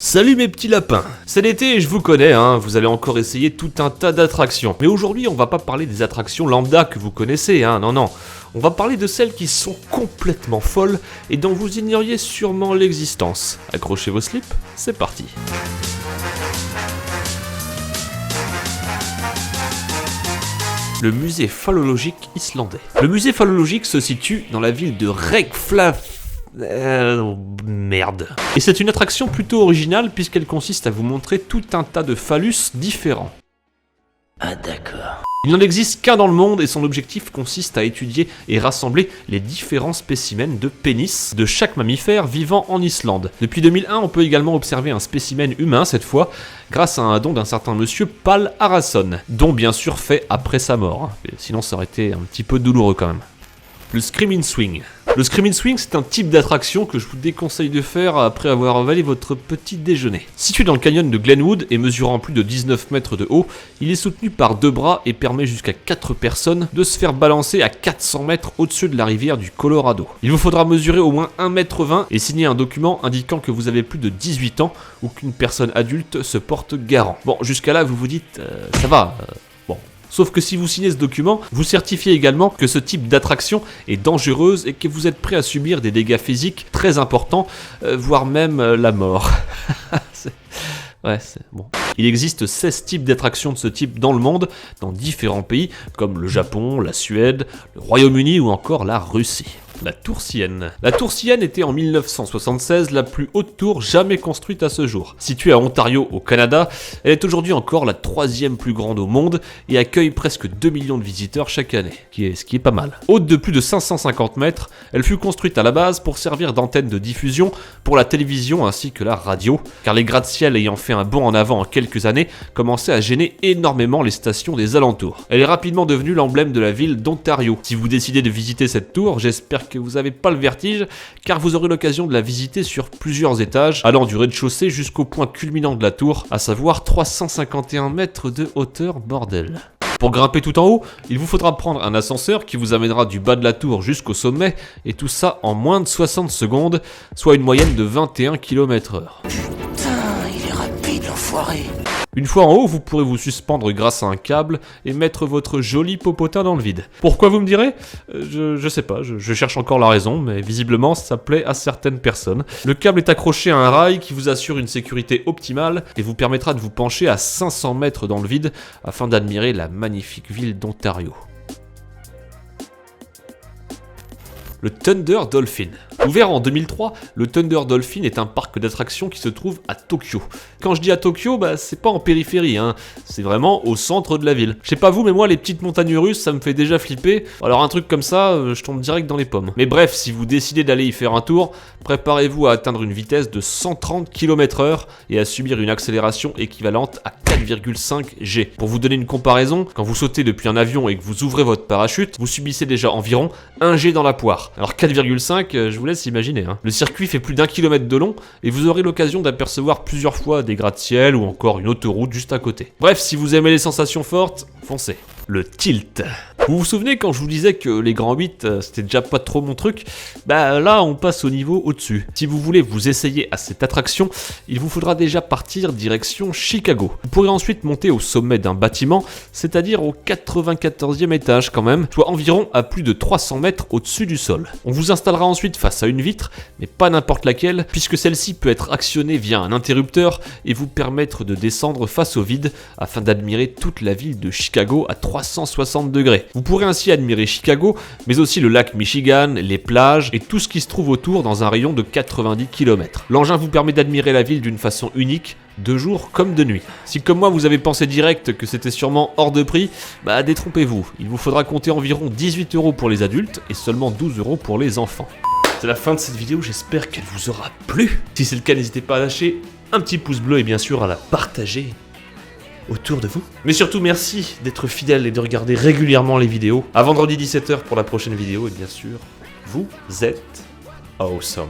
Salut mes petits lapins. C'est l'été et je vous connais, vous allez encore essayer tout un tas d'attractions. Mais aujourd'hui, on va pas parler des attractions lambda que vous connaissez, non. On va parler de celles qui sont complètement folles et dont vous ignoriez sûrement l'existence. Accrochez vos slips, c'est parti. Le musée phallologique islandais. Le musée phallologique se situe dans la ville de Reykjavik. Merde. Et c'est une attraction plutôt originale puisqu'elle consiste à vous montrer tout un tas de phallus différents. Ah d'accord. Il n'en existe qu'un dans le monde et son objectif consiste à étudier et rassembler les différents spécimens de pénis de chaque mammifère vivant en Islande. Depuis 2001, on peut également observer un spécimen humain cette fois, grâce à un don d'un certain monsieur Pál Arason, don bien sûr fait après sa mort, sinon ça aurait été un petit peu douloureux quand même. Le Screaming Swing. Le Screaming Swing, c'est un type d'attraction que je vous déconseille de faire après avoir avalé votre petit déjeuner. Situé dans le canyon de Glenwood et mesurant plus de 19 mètres de haut, il est soutenu par 2 bras et permet jusqu'à 4 personnes de se faire balancer à 400 mètres au-dessus de la rivière du Colorado. Il vous faudra mesurer au moins 1,20 m et signer un document indiquant que vous avez plus de 18 ans ou qu'une personne adulte se porte garant. Bon, jusqu'à là, vous vous dites, ça va. Sauf que si vous signez ce document, vous certifiez également que ce type d'attraction est dangereuse et que vous êtes prêt à subir des dégâts physiques très importants, voire même la mort. c'est bon. Il existe 16 types d'attractions de ce type dans le monde, dans différents pays, comme le Japon, la Suède, le Royaume-Uni ou encore la Russie. La Tour Sienne. La Tour Sienne était en 1976 la plus haute tour jamais construite à ce jour. Située à Ontario, au Canada, elle est aujourd'hui encore la 3e plus grande au monde et accueille presque 2 millions de visiteurs chaque année, ce qui est pas mal. Haute de plus de 550 mètres, elle fut construite à la base pour servir d'antenne de diffusion pour la télévision ainsi que la radio, car les gratte-ciel ayant fait un bond en avant en quelques années commençaient à gêner énormément les stations des alentours. Elle est rapidement devenue l'emblème de la ville d'Ontario. Si vous décidez de visiter cette tour, j'espère que vous n'avez pas le vertige, car vous aurez l'occasion de la visiter sur plusieurs étages, allant du rez-de-chaussée jusqu'au point culminant de la tour, à savoir 351 mètres de hauteur, bordel. Pour grimper tout en haut, il vous faudra prendre un ascenseur qui vous amènera du bas de la tour jusqu'au sommet, et tout ça en moins de 60 secondes, soit une moyenne de 21 km/h. Putain, il est rapide l'enfoiré. Une fois en haut, vous pourrez vous suspendre grâce à un câble et mettre votre joli popotin dans le vide. Pourquoi vous me direz ? Je sais pas, je cherche encore la raison, mais visiblement ça plaît à certaines personnes. Le câble est accroché à un rail qui vous assure une sécurité optimale et vous permettra de vous pencher à 500 mètres dans le vide afin d'admirer la magnifique ville d'Ontario. Le Thunder Dolphin. Ouvert en 2003, le Thunder Dolphin est un parc d'attractions qui se trouve à Tokyo. Quand je dis à Tokyo, c'est pas en périphérie, c'est vraiment au centre de la ville. Je sais pas vous, mais moi les petites montagnes russes, ça me fait déjà flipper. Alors un truc comme ça, je tombe direct dans les pommes. Mais bref, si vous décidez d'aller y faire un tour, préparez-vous à atteindre une vitesse de 130 km/h et à subir une accélération équivalente à 4,5 G. Pour vous donner une comparaison, quand vous sautez depuis un avion et que vous ouvrez votre parachute, vous subissez déjà environ 1 G dans la poire. Alors 4,5, je vous laisse imaginer. Le circuit fait plus d'1 kilomètre de long et vous aurez l'occasion d'apercevoir plusieurs fois des gratte-ciel ou encore une autoroute juste à côté. Bref, si vous aimez les sensations fortes, foncez. Le tilt. Vous vous souvenez quand je vous disais que les grands 8 c'était déjà pas trop mon truc ? Là on passe au niveau au-dessus. Si vous voulez vous essayer à cette attraction, il vous faudra déjà partir direction Chicago. Vous pourrez ensuite monter au sommet d'un bâtiment, c'est-à-dire au 94e étage quand même, soit environ à plus de 300 mètres au-dessus du sol. On vous installera ensuite face à une vitre, mais pas n'importe laquelle, puisque celle-ci peut être actionnée via un interrupteur et vous permettre de descendre face au vide afin d'admirer toute la ville de Chicago à 360 degrés. Vous pourrez ainsi admirer Chicago, mais aussi le lac Michigan, les plages et tout ce qui se trouve autour dans un rayon de 90 km. L'engin vous permet d'admirer la ville d'une façon unique, de jour comme de nuit. Si comme moi vous avez pensé direct que c'était sûrement hors de prix, détrompez-vous. Il vous faudra compter environ 18 € pour les adultes et seulement 12 € pour les enfants. C'est la fin de cette vidéo, j'espère qu'elle vous aura plu. Si c'est le cas, n'hésitez pas à lâcher un petit pouce bleu et bien sûr à la partager autour de vous. Mais surtout merci d'être fidèle et de regarder régulièrement les vidéos. À vendredi 17 h pour la prochaine vidéo et bien sûr, vous êtes awesome.